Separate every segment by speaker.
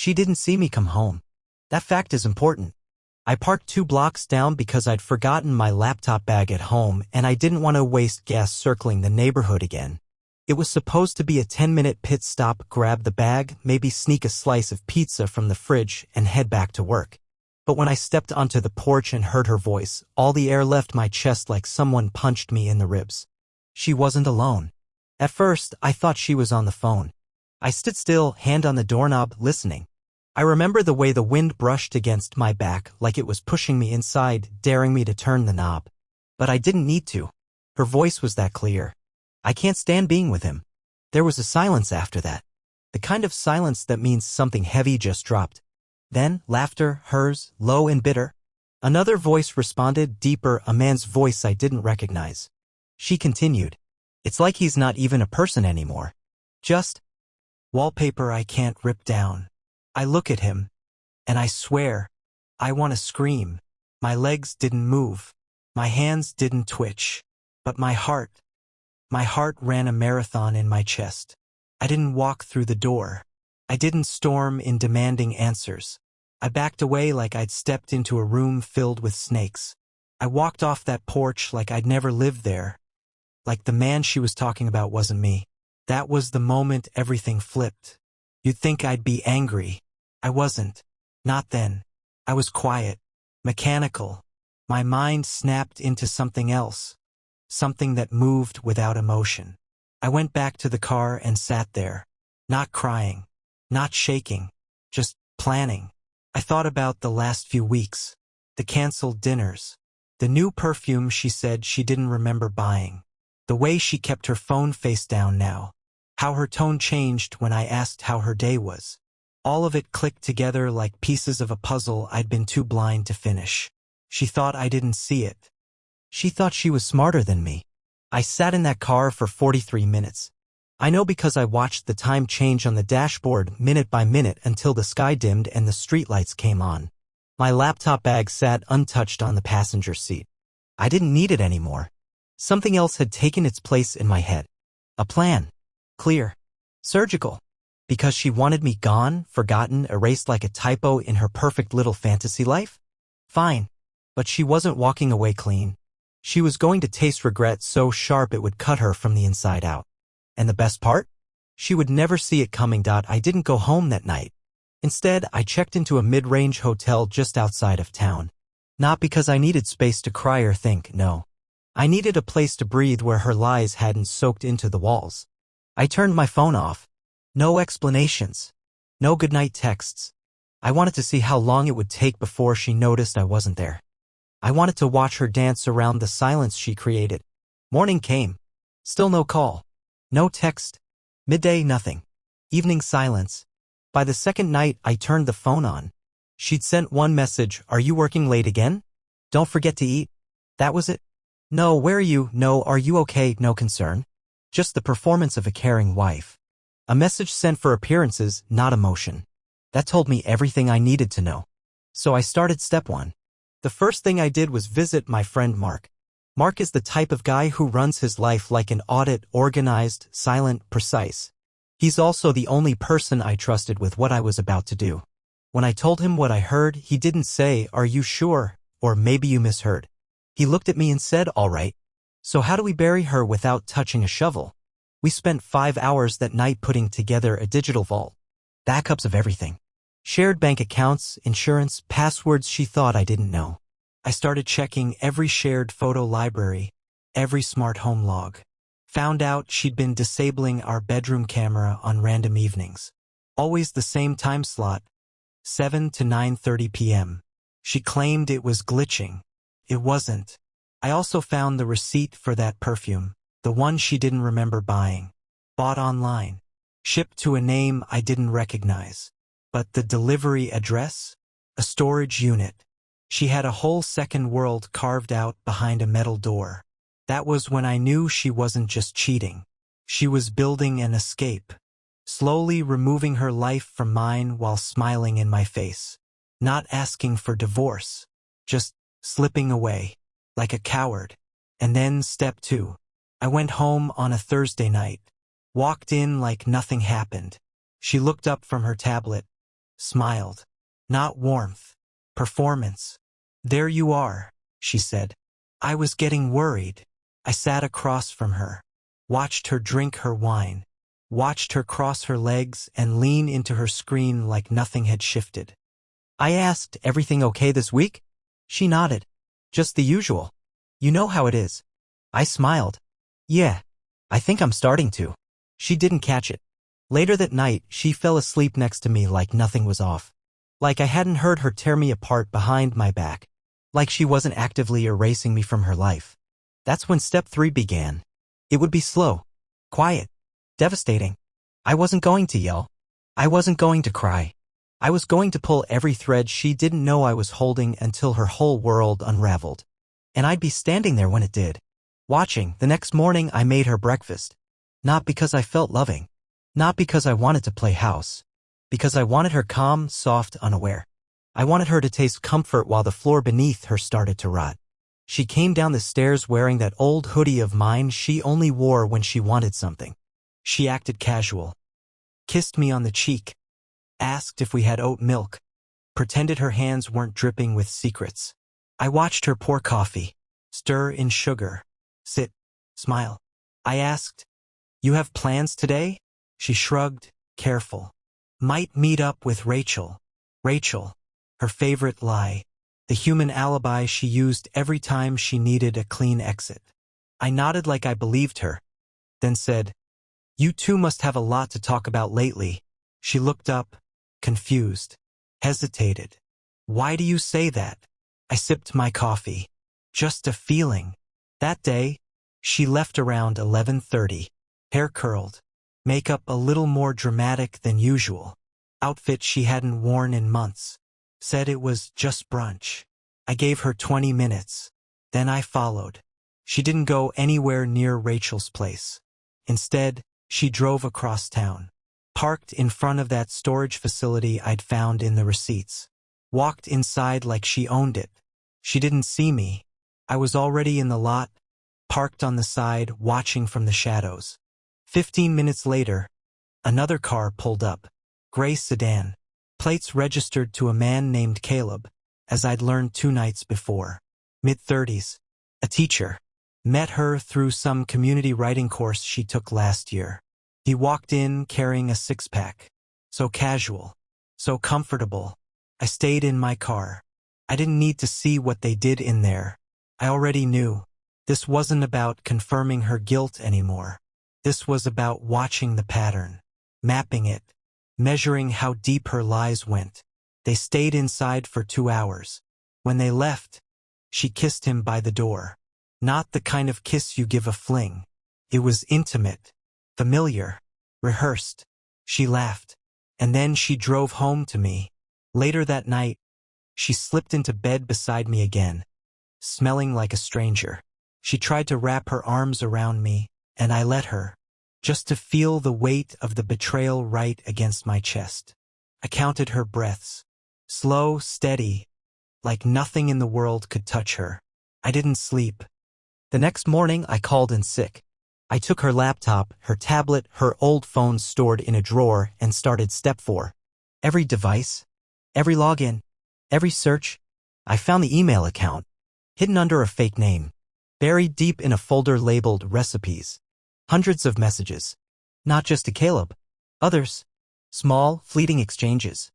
Speaker 1: She didn't see me come home. That fact is important. I parked 2 blocks down because I'd forgotten my laptop bag at home and I didn't want to waste gas circling the neighborhood again. It was supposed to be a 10-minute pit stop, grab the bag, maybe sneak a slice of pizza from the fridge and head back to work. But when I stepped onto the porch and heard her voice, all the air left my chest like someone punched me in the ribs. She wasn't alone. At first, I thought she was on the phone. I stood still, hand on the doorknob, listening. I remember the way the wind brushed against my back like it was pushing me inside, daring me to turn the knob. But I didn't need to. Her voice was that clear. I can't stand being with him. There was a silence after that. The kind of silence that means something heavy just dropped. Then, laughter, hers, low and bitter. Another voice responded, deeper, a man's voice I didn't recognize. She continued. It's like he's not even a person anymore. Just wallpaper I can't rip down. I look at him, and I swear, I want to scream. My legs didn't move. My hands didn't twitch. But my heart ran a marathon in my chest. I didn't walk through the door. I didn't storm in demanding answers. I backed away like I'd stepped into a room filled with snakes. I walked off that porch like I'd never lived there. Like the man she was talking about wasn't me. That was the moment everything flipped. You'd think I'd be angry. I wasn't. Not then. I was quiet, mechanical. My mind snapped into something else. Something that moved without emotion. I went back to the car and sat there. Not crying. Not shaking. Just planning. I thought about the last few weeks. The canceled dinners. The new perfume she said she didn't remember buying. The way she kept her phone face down now. How her tone changed when I asked how her day was. All of it clicked together like pieces of a puzzle I'd been too blind to finish. She thought I didn't see it. She thought she was smarter than me. I sat in that car for 43 minutes. I know because I watched the time change on the dashboard minute by minute until the sky dimmed and the streetlights came on. My laptop bag sat untouched on the passenger seat. I didn't need it anymore. Something else had taken its place in my head. A plan. Clear. Surgical. Because she wanted me gone, forgotten, erased like a typo in her perfect little fantasy life? Fine. But she wasn't walking away clean. She was going to taste regret so sharp it would cut her from the inside out. And the best part? She would never see it coming. I didn't go home that night. Instead, I checked into a mid-range hotel just outside of town. Not because I needed space to cry or think, no. I needed a place to breathe where her lies hadn't soaked into the walls. I turned my phone off. No explanations. No goodnight texts. I wanted to see how long it would take before she noticed I wasn't there. I wanted to watch her dance around the silence she created. Morning came. Still no call. No text. Midday, nothing. Evening, silence. By the second night, I turned the phone on. She'd sent one message, "Are you working late again? Don't forget to eat." That was it. No, where are you? No, are you okay? No concern. Just the performance of a caring wife. A message sent for appearances, not emotion. That told me everything I needed to know. So I started step 1. The first thing I did was visit my friend Mark. Mark is the type of guy who runs his life like an audit, organized, silent, precise. He's also the only person I trusted with what I was about to do. When I told him what I heard, he didn't say, "Are you sure?" or "Maybe you misheard." He looked at me and said, "All right. So how do we bury her without touching a shovel?" We spent 5 hours that night putting together a digital vault. Backups of everything. Shared bank accounts, insurance, passwords she thought I didn't know. I started checking every shared photo library, every smart home log. Found out she'd been disabling our bedroom camera on random evenings. Always the same time slot, 7 to 9:30 p.m. She claimed it was glitching. It wasn't. I also found the receipt for that perfume, the one she didn't remember buying. Bought online. Shipped to a name I didn't recognize. But the delivery address? A storage unit. She had a whole second world carved out behind a metal door. That was when I knew she wasn't just cheating. She was building an escape. Slowly removing her life from mine while smiling in my face. Not asking for divorce. Just slipping away. Like a coward. And then step 2. I went home on a Thursday night. Walked in like nothing happened. She looked up from her tablet. smiled. Not warmth. Performance. There you are, she said. I was getting worried. I sat across from her, watched her drink her wine, watched her cross her legs and lean into her screen like nothing had shifted. I asked, everything okay this week? She nodded. Just the usual. You know how it is. I smiled. Yeah, I think I'm starting to. She didn't catch it. Later that night, she fell asleep next to me like nothing was off. Like I hadn't heard her tear me apart behind my back. Like she wasn't actively erasing me from her life. That's when step 3 began. It would be slow, quiet, devastating. I wasn't going to yell. I wasn't going to cry. I was going to pull every thread she didn't know I was holding until her whole world unraveled. And I'd be standing there when it did. Watching. The next morning I made her breakfast. Not because I felt loving. Not because I wanted to play house. Because I wanted her calm, soft, unaware. I wanted her to taste comfort while the floor beneath her started to rot. She came down the stairs wearing that old hoodie of mine she only wore when she wanted something. She acted casual. Kissed me on the cheek. Asked if we had oat milk. Pretended her hands weren't dripping with secrets. I watched her pour coffee. Stir in sugar. Sit. Smile. I asked, "You have plans today?" She shrugged, careful. Might meet up with Rachel. Rachel. Her favorite lie. The human alibi she used every time she needed a clean exit. I nodded like I believed her. Then said, "You two must have a lot to talk about lately." She looked up, confused. Hesitated. "Why do you say that?" I sipped my coffee. Just a feeling. That day, she left around 11:30. Hair curled. Makeup a little more dramatic than usual. Outfit she hadn't worn in months. Said it was just brunch. I gave her 20 minutes. Then I followed. She didn't go anywhere near Rachel's place. Instead, she drove across town. Parked in front of that storage facility I'd found in the receipts. Walked inside like she owned it. She didn't see me. I was already in the lot, parked on the side, watching from the shadows. 15 minutes later, another car pulled up. Gray sedan. Plates registered to a man named Caleb, as I'd learned 2 nights before. Mid-30s. A teacher. Met her through some community writing course she took last year. He walked in carrying a 6-pack. So casual. So comfortable. I stayed in my car. I didn't need to see what they did in there. I already knew. This wasn't about confirming her guilt anymore. This was about watching the pattern. Mapping it. Measuring how deep her lies went. They stayed inside for 2 hours. When they left, she kissed him by the door. Not the kind of kiss you give a fling. It was intimate. Familiar. Rehearsed. She laughed. And then she drove home to me. Later that night, she slipped into bed beside me again, smelling like a stranger. She tried to wrap her arms around me, and I let her, just to feel the weight of the betrayal right against my chest. I counted her breaths. Slow, steady, like nothing in the world could touch her. I didn't sleep. The next morning, I called in sick. I took her laptop, her tablet, her old phone stored in a drawer, and started step 4. Every device, every login, every search. I found the email account, hidden under a fake name, buried deep in a folder labeled recipes. Hundreds of messages. Not just to Caleb. Others. Small, fleeting exchanges.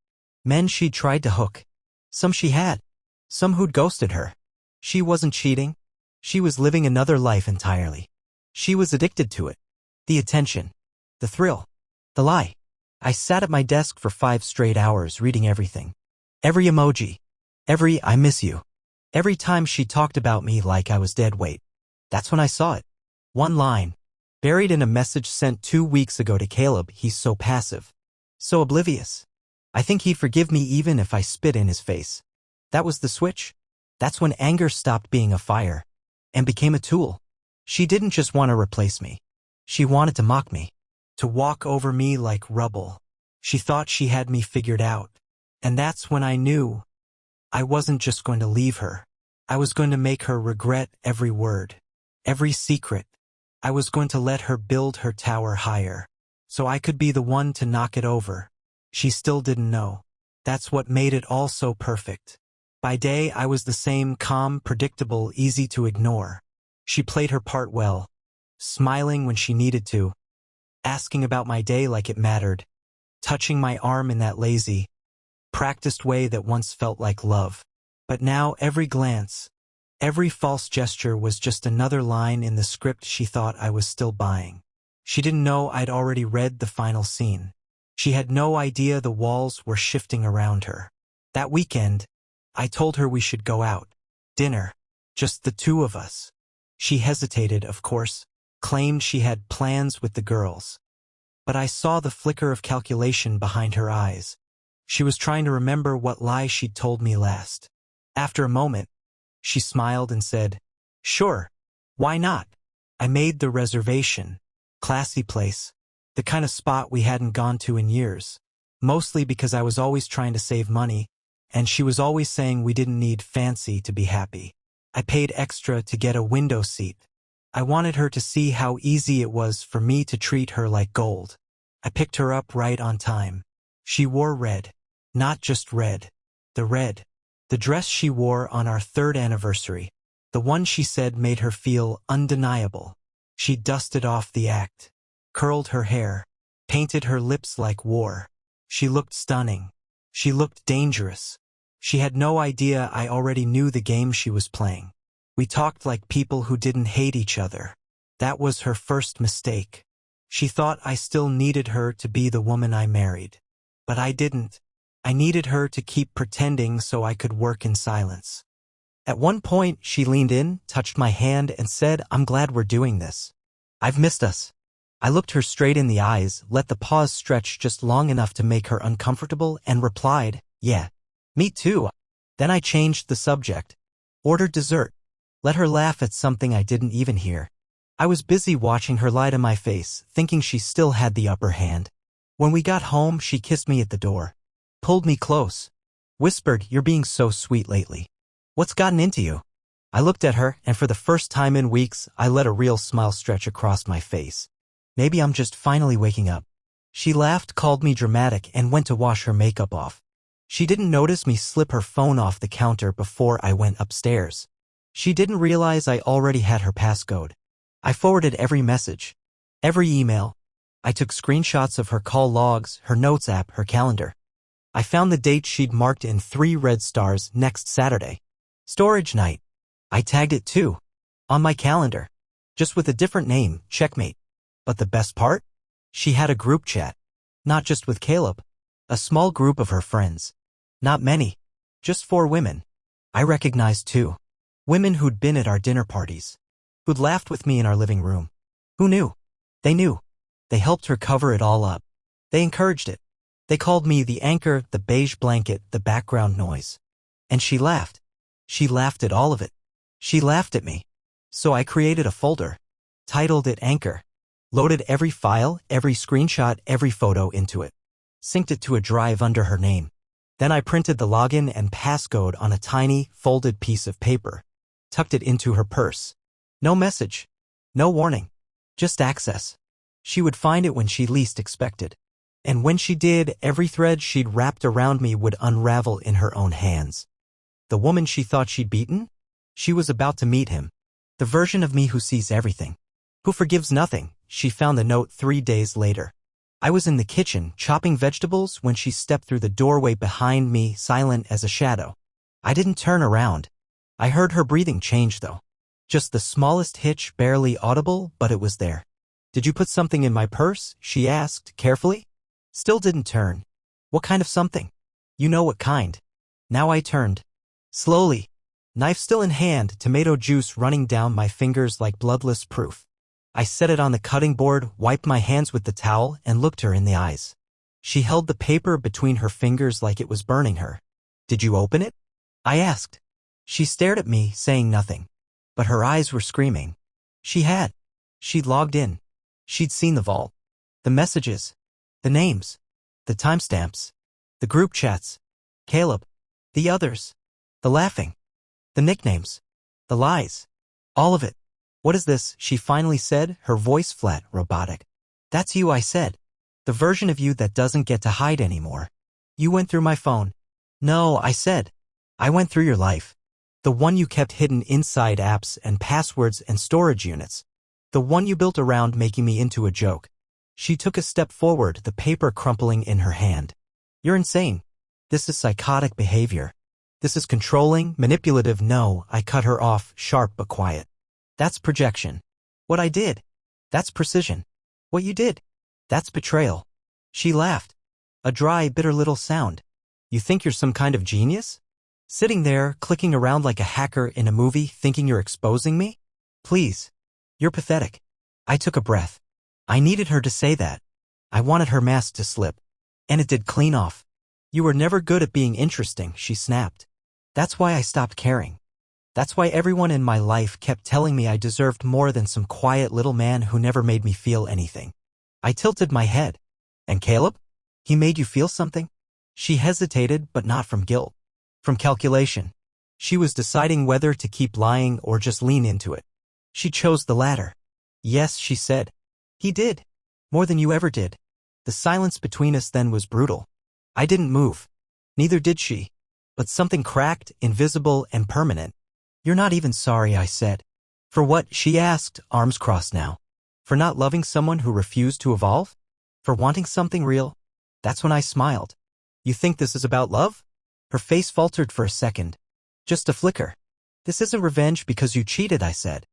Speaker 1: Men she'd tried to hook. Some she had. Some who'd ghosted her. She wasn't cheating. She was living another life entirely. She was addicted to it. The attention. The thrill. The lie. I sat at my desk for 5 straight hours reading everything. Every emoji. Every "I miss you." Every time she talked about me like I was dead weight. That's when I saw it. One line. Buried in a message sent 2 weeks ago to Caleb. He's so passive. So oblivious. I think he'd forgive me even if I spit in his face. That was the switch. That's when anger stopped being a fire and became a tool. She didn't just want to replace me. She wanted to mock me. To walk over me like rubble. She thought she had me figured out. And that's when I knew I wasn't just going to leave her. I was going to make her regret every word. Every secret. I was going to let her build her tower higher, so I could be the one to knock it over. She still didn't know. That's what made it all so perfect. By day, I was the same, calm, predictable, easy to ignore. She played her part well, smiling when she needed to, asking about my day like it mattered, touching my arm in that lazy, practiced way that once felt like love. But now every glance, every false gesture was just another line in the script she thought I was still buying. She didn't know I'd already read the final scene. She had no idea the walls were shifting around her. That weekend, I told her we should go out. Dinner. Just the two of us. She hesitated, of course, claimed she had plans with the girls. But I saw the flicker of calculation behind her eyes. She was trying to remember what lie she'd told me last. After a moment, she smiled and said, "Sure, why not?" I made the reservation. Classy place. The kind of spot we hadn't gone to in years. Mostly because I was always trying to save money, and she was always saying we didn't need fancy to be happy. I paid extra to get a window seat. I wanted her to see how easy it was for me to treat her like gold. I picked her up right on time. She wore red. Not just red. The red. The dress she wore on our 3rd anniversary. The one she said made her feel undeniable. She dusted off the act. Curled her hair. Painted her lips like war. She looked stunning. She looked dangerous. She had no idea I already knew the game she was playing. We talked like people who didn't hate each other. That was her first mistake. She thought I still needed her to be the woman I married. But I didn't. I needed her to keep pretending so I could work in silence. At one point, she leaned in, touched my hand, and said, "I'm glad we're doing this. I've missed us." I looked her straight in the eyes, let the pause stretch just long enough to make her uncomfortable, and replied, "Yeah, me too." Then I changed the subject. Ordered dessert. Let her laugh at something I didn't even hear. I was busy watching her lie to my face, thinking she still had the upper hand. When we got home, she kissed me at the door. Pulled me close. Whispered, "You're being so sweet lately. What's gotten into you?" I looked at her, and for the first time in weeks, I let a real smile stretch across my face. Maybe I'm just finally waking up. She laughed, called me dramatic, and went to wash her makeup off. She didn't notice me slip her phone off the counter before I went upstairs. She didn't realize I already had her passcode. I forwarded every message, every email. I took screenshots of her call logs, her notes app, her calendar. I found the date she'd marked in 3 red stars, next Saturday. Storage night. I tagged it too. On my calendar. Just with a different name, checkmate. But the best part? She had a group chat. Not just with Caleb. A small group of her friends. Not many. Just 4 women. I recognized 2. Women who'd been at our dinner parties. Who'd laughed with me in our living room. Who knew? They knew. They helped her cover it all up. They encouraged it. They called me the anchor, the beige blanket, the background noise. And she laughed. She laughed at all of it. She laughed at me. So I created a folder. Titled it Anchor. Loaded every file, every screenshot, every photo into it. Synced it to a drive under her name. Then I printed the login and passcode on a tiny, folded piece of paper. Tucked it into her purse. No message. No warning. Just access. She would find it when she least expected. And when she did, every thread she'd wrapped around me would unravel in her own hands. The woman she thought she'd beaten? She was about to meet him. The version of me who sees everything. Who forgives nothing. She found the note 3 days later. I was in the kitchen, chopping vegetables, when she stepped through the doorway behind me, silent as a shadow. I didn't turn around. I heard her breathing change, though. Just the smallest hitch, barely audible, but it was there. "Did you put something in my purse?" she asked, carefully. Still didn't turn. "What kind of something?" "You know what kind." Now I turned. Slowly. Knife still in hand, tomato juice running down my fingers like bloodless proof. I set it on the cutting board, wiped my hands with the towel, and looked her in the eyes. She held the paper between her fingers like it was burning her. "Did you open it?" I asked. She stared at me, saying nothing. But her eyes were screaming. She had. She'd logged in. She'd seen the vault. The messages. The names. The timestamps. The group chats. Caleb. The others. The laughing. The nicknames. The lies. All of it. "What is this?" she finally said, her voice flat, robotic. "That's you," I said. "The version of you that doesn't get to hide anymore." You went through my phone. No, I said. I went through your life. The one you kept hidden inside apps and passwords and storage units. The one you built around making me into a joke. She took a step forward, the paper crumpling in her hand. You're insane. This is psychotic behavior. This is controlling, manipulative. No, I cut her off, sharp but quiet. That's projection. What I did. That's precision. What you did. That's betrayal. She laughed. A dry, bitter little sound. You think you're some kind of genius? Sitting there, clicking around like a hacker in a movie, thinking you're exposing me? Please. You're pathetic. I took a breath. I needed her to say that. I wanted her mask to slip. And it did clean off. You were never good at being interesting, she snapped. That's why I stopped caring. That's why everyone in my life kept telling me I deserved more than some quiet little man who never made me feel anything. I tilted my head. And Caleb? He made you feel something? She hesitated, but not from guilt. From calculation. She was deciding whether to keep lying or just lean into it. She chose the latter. Yes, she said. He did. More than you ever did. The silence between us then was brutal. I didn't move. Neither did she. But something cracked, invisible, and permanent. You're not even sorry, I said. For what? She asked, arms crossed now. For not loving someone who refused to evolve? For wanting something real? That's when I smiled. You think this is about love? Her face faltered for a second. Just a flicker. This isn't revenge because you cheated, I said.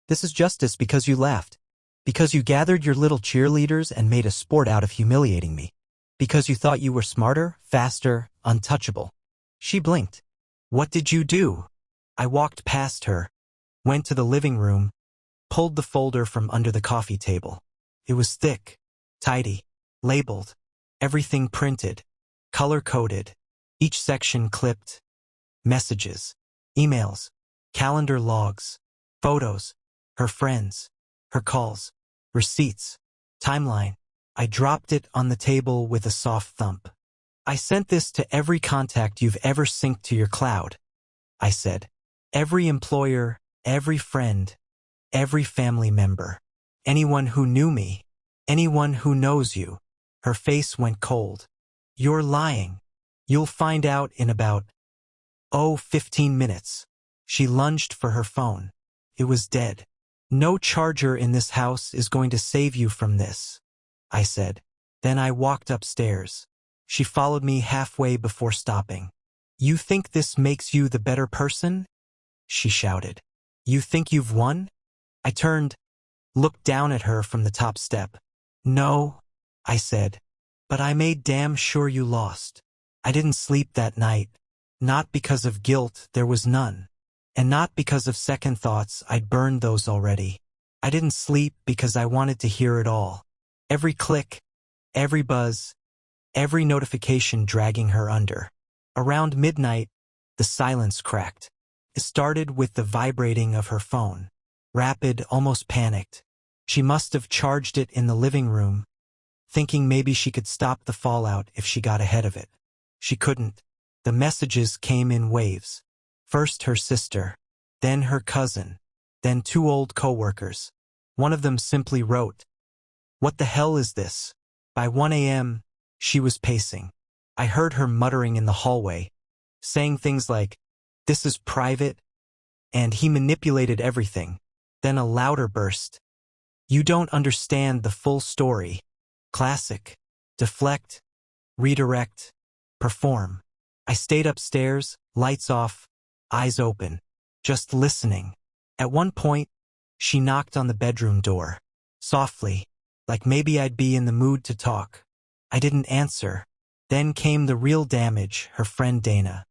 Speaker 1: This is justice because you laughed. Because you gathered your little cheerleaders and made a sport out of humiliating me. Because you thought you were smarter, faster, untouchable. She blinked. What did you do? I walked past her, went to the living room, pulled the folder from under the coffee table. It was thick, tidy, labeled, everything printed, color-coded, each section clipped. Messages, emails, calendar logs, photos, her friends, her calls, receipts, timeline. I dropped it on the table with a soft thump. I sent this to every contact you've ever synced to your cloud, I said. Every employer, every friend, every family member, anyone who knew me, anyone who knows you. Her face went cold. You're lying. You'll find out in about, 15 minutes. She lunged for her phone. It was dead. No charger in this house is going to save you from this, I said. Then I walked upstairs. She followed me halfway before stopping. You think this makes you the better person? She shouted. You think you've won? I turned, looked down at her from the top step. No, I said, but I made damn sure you lost. I didn't sleep that night. Not because of guilt, there was none. And not because of second thoughts, I'd burned those already. I didn't sleep because I wanted to hear it all. Every click, every buzz, every notification dragging her under. Around midnight, the silence cracked. It started with the vibrating of her phone. Rapid, almost panicked. She must have charged it in the living room, thinking maybe she could stop the fallout if she got ahead of it. She couldn't. The messages came in waves. First her sister, then her cousin, then 2 old coworkers. One of them simply wrote, "What the hell is this?" By 1 a.m., she was pacing. I heard her muttering in the hallway, saying things like, "This is private," and "He manipulated everything." Then a louder burst. "You don't understand the full story." Classic. Deflect, redirect, perform. I stayed upstairs, lights off, eyes open, just listening. At one point, she knocked on the bedroom door, softly, like maybe I'd be in the mood to talk. I didn't answer. Then came the real damage, her friend Dana.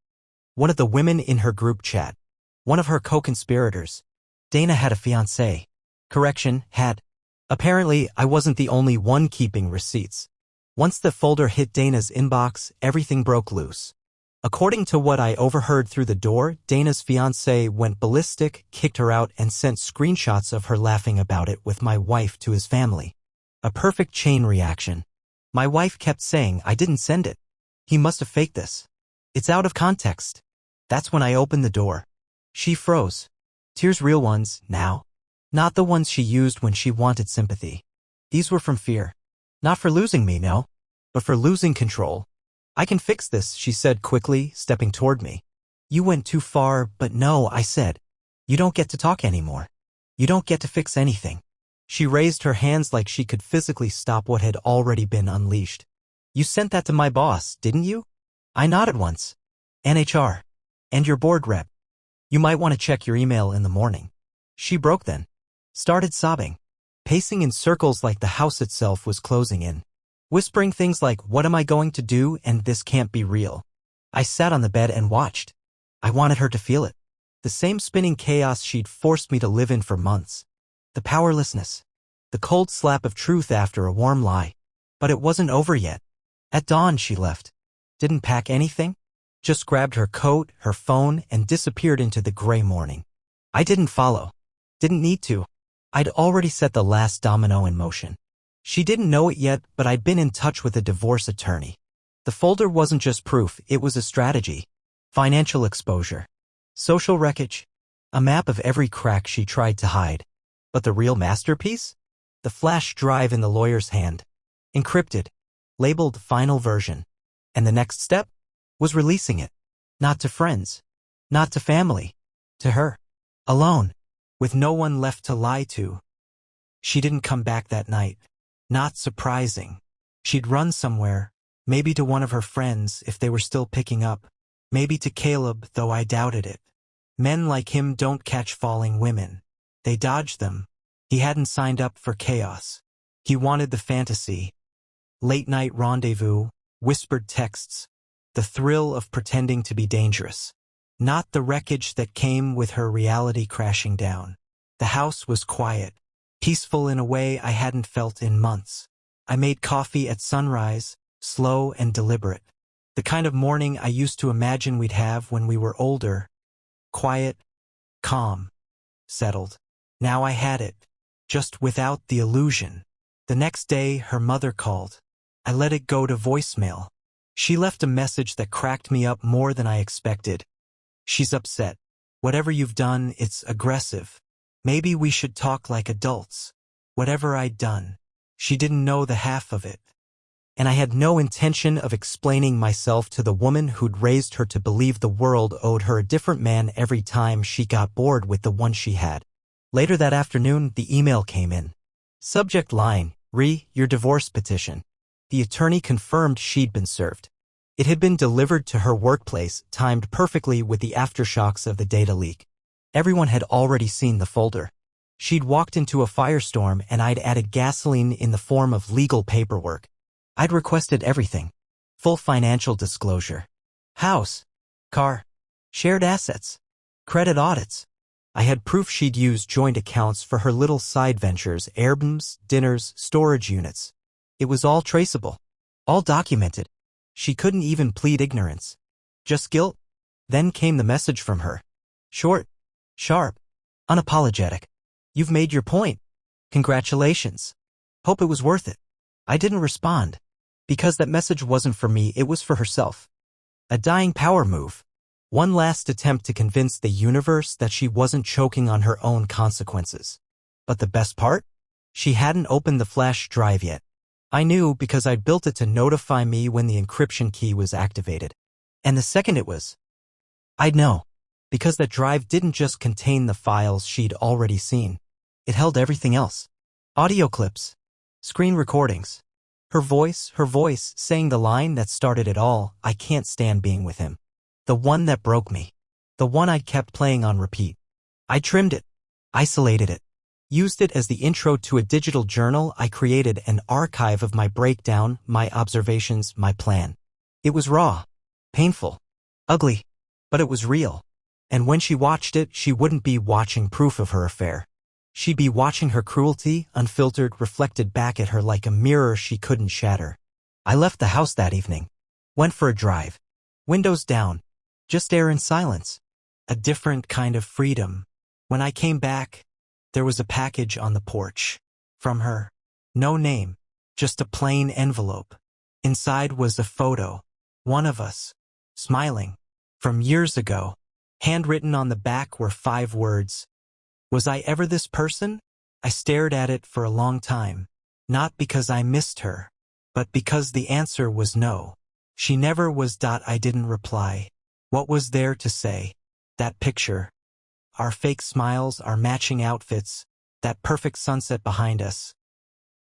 Speaker 1: One of the women in her group chat. One of her co-conspirators. Dana had a fiancé. Correction, had. Apparently, I wasn't the only one keeping receipts. Once the folder hit Dana's inbox, everything broke loose. According to what I overheard through the door, Dana's fiancé went ballistic, kicked her out, and sent screenshots of her laughing about it with my wife to his family. A perfect chain reaction. My wife kept saying I didn't send it. He must have faked this. It's out of context. That's when I opened the door. She froze. Tears, real ones, now. Not the ones she used when she wanted sympathy. These were from fear. Not for losing me, no, but for losing control. I can fix this, she said quickly, stepping toward me. You went too far, but no, I said. You don't get to talk anymore. You don't get to fix anything. She raised her hands like she could physically stop what had already been unleashed. You sent that to my boss, didn't you? I nodded once. NHR. And your board rep. You might want to check your email in the morning. She broke then. Started sobbing. Pacing in circles like the house itself was closing in. Whispering things like, what am I going to do, and this can't be real. I sat on the bed and watched. I wanted her to feel it. The same spinning chaos she'd forced me to live in for months. The powerlessness. The cold slap of truth after a warm lie. But it wasn't over yet. At dawn she left. Didn't pack anything. Just grabbed her coat, her phone, and disappeared into the gray morning. I didn't follow. Didn't need to. I'd already set the last domino in motion. She didn't know it yet, but I'd been in touch with a divorce attorney. The folder wasn't just proof, it was a strategy. Financial exposure. Social wreckage. A map of every crack she tried to hide. But the real masterpiece? The flash drive in the lawyer's hand. Encrypted. Labeled final version. And the next step? Was releasing it. Not to friends. Not to family. To her. Alone. With no one left to lie to. She didn't come back that night. Not surprising. She'd run somewhere. Maybe to one of her friends if they were still picking up. Maybe to Caleb, though I doubted it. Men like him don't catch falling women. They dodge them. He hadn't signed up for chaos. He wanted the fantasy. Late-night rendezvous, whispered texts. The thrill of pretending to be dangerous. Not the wreckage that came with her reality crashing down. The house was quiet. Peaceful in a way I hadn't felt in months. I made coffee at sunrise, slow and deliberate. The kind of morning I used to imagine we'd have when we were older. Quiet, calm, settled. Now I had it, just without the illusion. The next day, her mother called. I let it go to voicemail. She left a message that cracked me up more than I expected. She's upset. Whatever you've done, it's aggressive. Maybe we should talk like adults. Whatever I'd done. She didn't know the half of it. And I had no intention of explaining myself to the woman who'd raised her to believe the world owed her a different man every time she got bored with the one she had. Later that afternoon, the email came in. Subject line, your divorce petition. The attorney confirmed she'd been served. It had been delivered to her workplace, timed perfectly with the aftershocks of the data leak. Everyone had already seen the folder. She'd walked into a firestorm and I'd added gasoline in the form of legal paperwork. I'd requested everything. Full financial disclosure. House. Car. Shared assets. Credit audits. I had proof she'd used joint accounts for her little side ventures, Airbnbs, dinners, storage units. It was all traceable. All documented. She couldn't even plead ignorance. Just guilt. Then came the message from her. Short. Sharp. Unapologetic. You've made your point. Congratulations. Hope it was worth it. I didn't respond. Because that message wasn't for me, it was for herself. A dying power move. One last attempt to convince the universe that she wasn't choking on her own consequences. But the best part? She hadn't opened the flash drive yet. I knew because I'd built it to notify me when the encryption key was activated. And the second it was, I'd know. Because that drive didn't just contain the files she'd already seen. It held everything else. Audio clips. Screen recordings. Her voice saying the line that started it all, I can't stand being with him. The one that broke me. The one I'd kept playing on repeat. I trimmed it. Isolated it. Used it as the intro to a digital journal. I created an archive of my breakdown, my observations, my plan. It was raw. Painful. Ugly. But it was real. And when she watched it, she wouldn't be watching proof of her affair. She'd be watching her cruelty, unfiltered, reflected back at her like a mirror she couldn't shatter. I left the house that evening. Went for a drive. Windows down. Just air and silence. A different kind of freedom. When I came back, there was a package on the porch. From her. No name. Just a plain envelope. Inside was a photo. One of us. Smiling. From years ago. Handwritten on the back were 5 words. Was I ever this person? I stared at it for a long time. Not because I missed her, but because the answer was no. She never was. I didn't reply. What was there to say? That picture. Our fake smiles, our matching outfits, that perfect sunset behind us.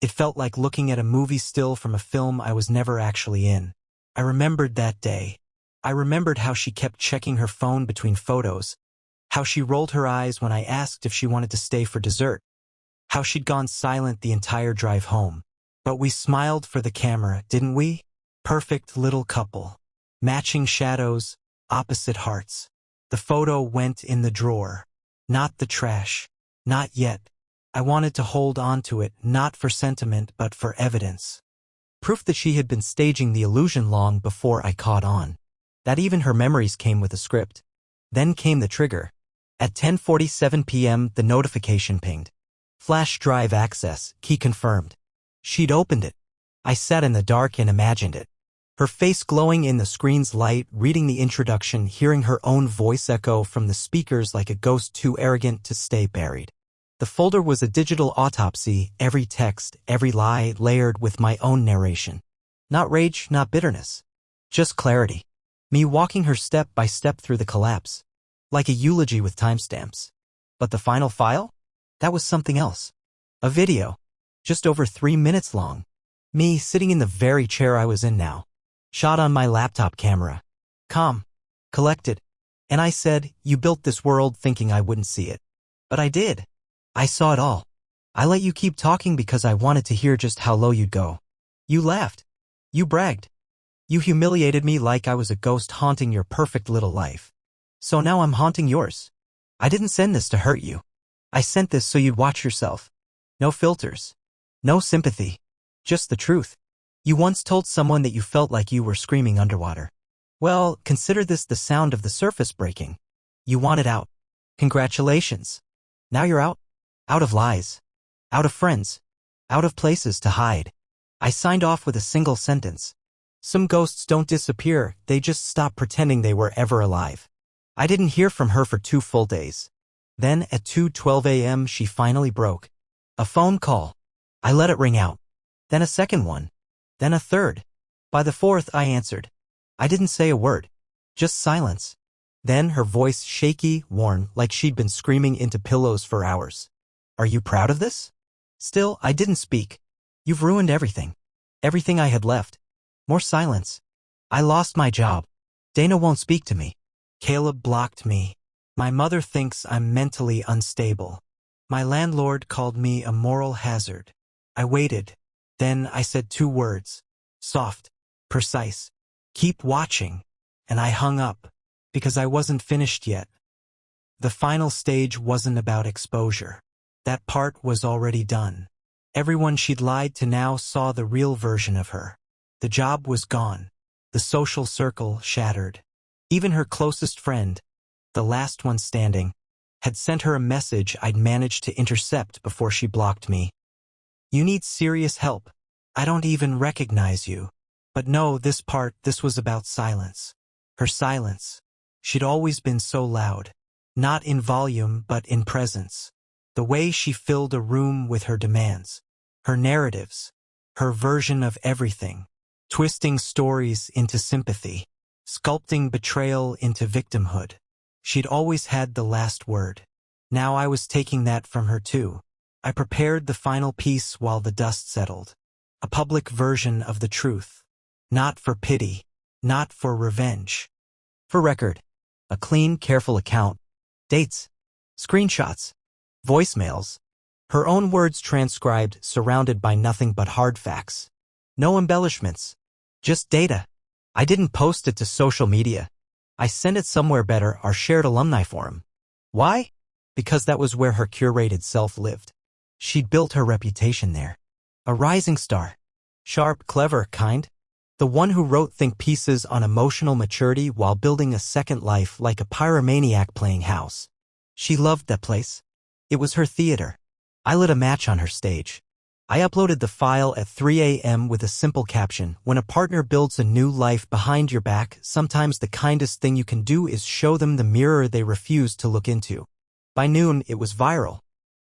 Speaker 1: It felt like looking at a movie still from a film I was never actually in. I remembered that day. I remembered how she kept checking her phone between photos, how she rolled her eyes when I asked if she wanted to stay for dessert, how she'd gone silent the entire drive home. But we smiled for the camera, didn't we? Perfect little couple. Matching shadows, opposite hearts. The photo went in the drawer. Not the trash. Not yet. I wanted to hold on to it, not for sentiment but for evidence. Proof that she had been staging the illusion long before I caught on. That even her memories came with a script. Then came the trigger. At 10:47 p.m. the notification pinged. Flash drive access, key confirmed. She'd opened it. I sat in the dark and imagined it. Her face glowing in the screen's light, reading the introduction, hearing her own voice echo from the speakers like a ghost too arrogant to stay buried. The folder was a digital autopsy, every text, every lie layered with my own narration. Not rage, not bitterness. Just clarity. Me walking her step by step through the collapse. Like a eulogy with timestamps. But the final file? That was something else. A video. Just over 3 minutes long. Me sitting in the very chair I was in now. Shot on my laptop camera. Calm. Collected. And I said, you built this world thinking I wouldn't see it. But I did. I saw it all. I let you keep talking because I wanted to hear just how low you'd go. You laughed. You bragged. You humiliated me like I was a ghost haunting your perfect little life. So now I'm haunting yours. I didn't send this to hurt you. I sent this so you'd watch yourself. No filters. No sympathy. Just the truth. You once told someone that you felt like you were screaming underwater. Well, consider this the sound of the surface breaking. You wanted out. Congratulations. Now you're out. Out of lies. Out of friends. Out of places to hide. I signed off with a single sentence. Some ghosts don't disappear, they just stop pretending they were ever alive. I didn't hear from her for 2 full days. Then at 2:12 a.m. she finally broke. A phone call. I let it ring out. Then a second one. Then a third. By the fourth I answered. I didn't say a word. Just silence. Then her voice shaky, worn, like she'd been screaming into pillows for hours. Are you proud of this? Still, I didn't speak. You've ruined everything. Everything I had left. More silence. I lost my job. Dana won't speak to me. Caleb blocked me. My mother thinks I'm mentally unstable. My landlord called me a moral hazard. I waited. Then I said 2 words. Soft. Precise. Keep watching. And I hung up. Because I wasn't finished yet. The final stage wasn't about exposure. That part was already done. Everyone she'd lied to now saw the real version of her. The job was gone. The social circle shattered. Even her closest friend, the last one standing, had sent her a message I'd managed to intercept before she blocked me. You need serious help. I don't even recognize you. But no, this was about silence. Her silence. She'd always been so loud. Not in volume, but in presence. The way she filled a room with her demands. Her narratives. Her version of everything. Twisting stories into sympathy. Sculpting betrayal into victimhood. She'd always had the last word. Now I was taking that from her too. I prepared the final piece while the dust settled. A public version of the truth. Not for pity. Not for revenge. For record. A clean, careful account. Dates. Screenshots. Voicemails. Her own words transcribed, surrounded by nothing but hard facts. No embellishments. Just data. I didn't post it to social media. I sent it somewhere better, our shared alumni forum. Why? Because that was where her curated self lived. She'd built her reputation there. A rising star. Sharp, clever, kind. The one who wrote think pieces on emotional maturity while building a second life like a pyromaniac playing house. She loved that place. It was her theater. I lit a match on her stage. I uploaded the file at 3 a.m. with a simple caption. When a partner builds a new life behind your back, sometimes the kindest thing you can do is show them the mirror they refuse to look into. By noon, it was viral.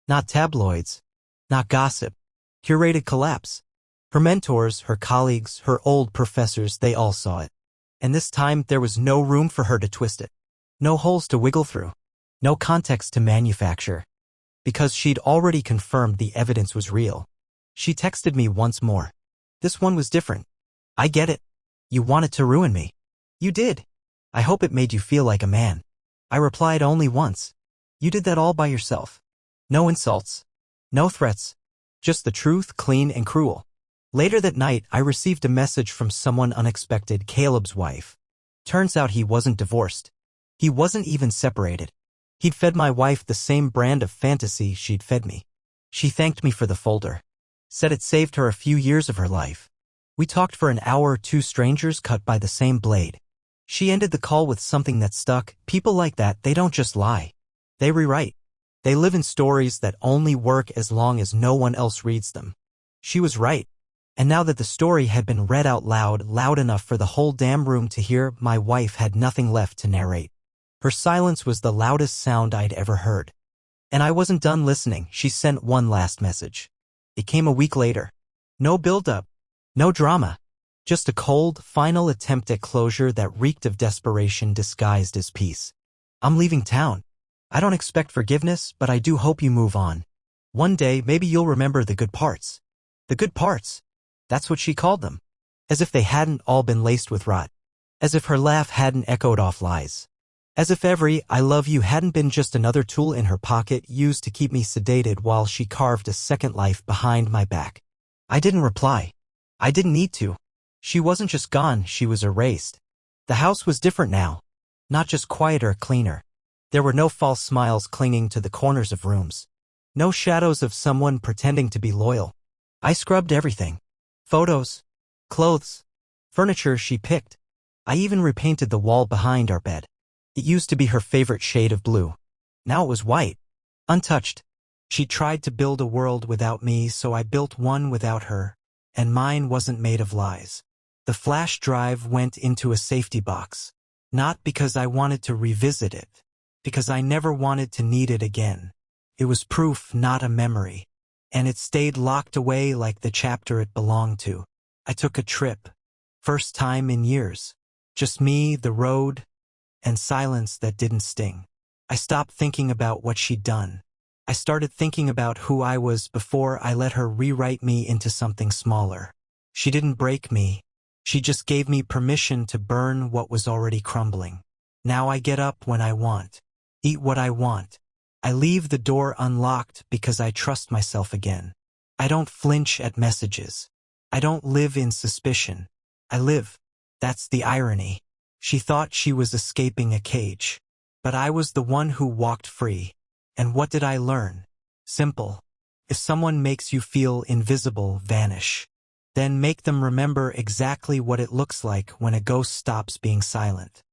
Speaker 1: Not tabloids. Not gossip. Curated collapse. Her mentors, her colleagues, her old professors, they all saw it. And this time there was no room for her to twist it. No holes to wiggle through. No context to manufacture. Because she'd already confirmed the evidence was real. She texted me once more. This one was different. I get it. You wanted to ruin me. You did. I hope it made you feel like a man. I replied only once. You did that all by yourself. No insults. No threats. Just the truth, clean and cruel. Later that night, I received a message from someone unexpected, Caleb's wife. Turns out he wasn't divorced. He wasn't even separated. He'd fed my wife the same brand of fantasy she'd fed me. She thanked me for the folder. Said it saved her a few years of her life. We talked for an hour, two strangers cut by the same blade. She ended the call with something that stuck. People like that, they don't just lie. They rewrite. They live in stories that only work as long as no one else reads them. She was right. And now that the story had been read out loud enough for the whole damn room to hear, my wife had nothing left to narrate. Her silence was the loudest sound I'd ever heard. And I wasn't done listening. She sent one last message. It came a week later. No build-up. No drama. Just a cold, final attempt at closure that reeked of desperation disguised as peace. I'm leaving town. I don't expect forgiveness, but I do hope you move on. One day, maybe you'll remember the good parts. The good parts. That's what she called them. As if they hadn't all been laced with rot. As if her laugh hadn't echoed off lies. As if every "I love you" hadn't been just another tool in her pocket used to keep me sedated while she carved a second life behind my back. I didn't reply. I didn't need to. She wasn't just gone, she was erased. The house was different now. Not just quieter, cleaner. There were no false smiles clinging to the corners of rooms. No shadows of someone pretending to be loyal. I scrubbed everything. Photos. Clothes. Furniture she picked. I even repainted the wall behind our bed. It used to be her favorite shade of blue. Now it was white. Untouched. She tried to build a world without me, so I built one without her. And mine wasn't made of lies. The flash drive went into a safety box. Not because I wanted to revisit it. Because I never wanted to need it again. It was proof, not a memory. And it stayed locked away like the chapter it belonged to. I took a trip. First time in years. Just me, the road, and silence that didn't sting. I stopped thinking about what she'd done. I started thinking about who I was before I let her rewrite me into something smaller. She didn't break me. She just gave me permission to burn what was already crumbling. Now I get up when I want. Eat what I want. I leave the door unlocked because I trust myself again. I don't flinch at messages. I don't live in suspicion. I live. That's the irony. She thought she was escaping a cage. But I was the one who walked free. And what did I learn? Simple. If someone makes you feel invisible, vanish. Then make them remember exactly what it looks like when a ghost stops being silent.